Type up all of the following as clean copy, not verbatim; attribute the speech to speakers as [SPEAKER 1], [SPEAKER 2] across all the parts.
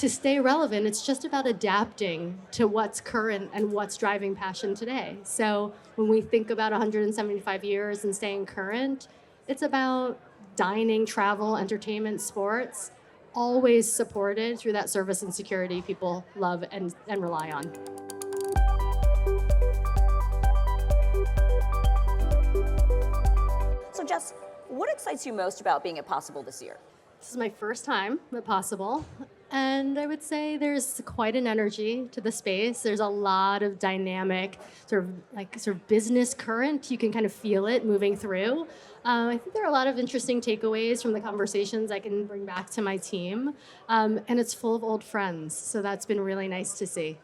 [SPEAKER 1] to stay relevant, it's just about adapting to what's current and what's driving passion today. So when we think about 175 years and staying current, it's about dining, travel, entertainment, sports, always supported through that service and security people love and rely on.
[SPEAKER 2] So Jess, what excites you most about being at Possible this year?
[SPEAKER 1] This is my first time at Possible, and I would say there's quite an energy to the space. There's a lot of dynamic, sort of business current. You can kind of feel it moving through. I think there are a lot of interesting takeaways from the conversations I can bring back to my team, and it's full of old friends. So that's been really nice to see.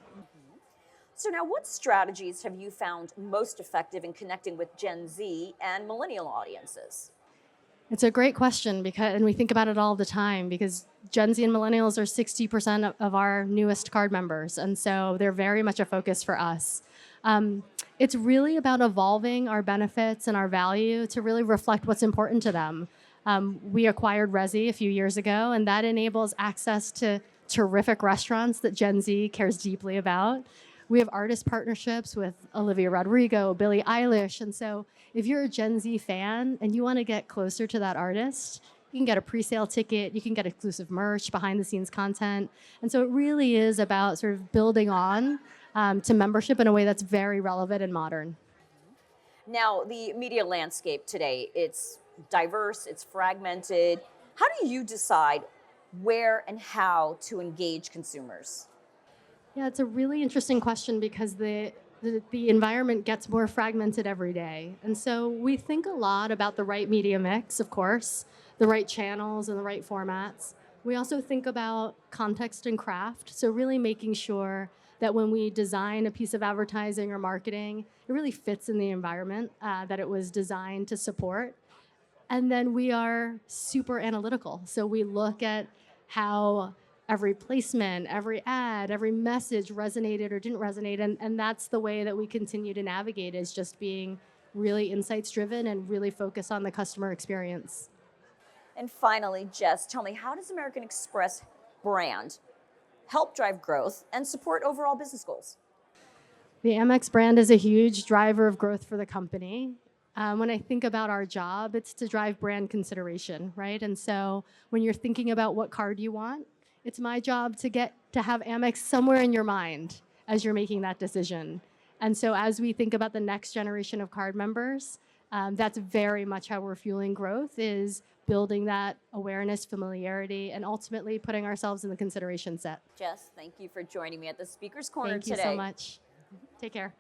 [SPEAKER 2] So now what strategies have you found most effective in connecting with Gen Z and millennial audiences?
[SPEAKER 1] It's a great question and we think about it all the time because Gen Z and millennials are 60% of our newest card members. And so they're very much a focus for us. It's really about evolving our benefits and our value to really reflect what's important to them. We acquired Resi a few years ago, and that enables access to terrific restaurants that Gen Z cares deeply about. We have artist partnerships with Olivia Rodrigo, Billie Eilish. And so if you're a Gen Z fan and you want to get closer to that artist, you can get a pre-sale ticket, you can get exclusive merch, behind the scenes content. And so it really is about sort of building on to membership in a way that's very relevant and modern.
[SPEAKER 2] Now, the media landscape today, it's diverse, it's fragmented. How do you decide where and how to engage consumers?
[SPEAKER 1] Yeah, it's a really interesting question because the environment gets more fragmented every day. And so we think a lot about the right media mix, of course, the right channels and the right formats. We also think about context and craft. So really making sure that when we design a piece of advertising or marketing, it really fits in the environment that it was designed to support. And then we are super analytical. So we look at how every placement, every ad, every message resonated or didn't resonate. And that's the way that we continue to navigate, is just being really insights driven and really focus on the customer experience.
[SPEAKER 2] And finally, Jess, tell me, how does American Express brand help drive growth and support overall business goals?
[SPEAKER 1] The Amex brand is a huge driver of growth for the company. When I think about our job, it's to drive brand consideration, right? And so when you're thinking about what card you want, it's my job to have Amex somewhere in your mind as you're making that decision. And so as we think about the next generation of card members, that's very much how we're fueling growth, is building that awareness, familiarity, and ultimately putting ourselves in the consideration set.
[SPEAKER 2] Jess, thank you for joining me at the Speaker's Corner
[SPEAKER 1] Thank
[SPEAKER 2] today.
[SPEAKER 1] you so much. Take care.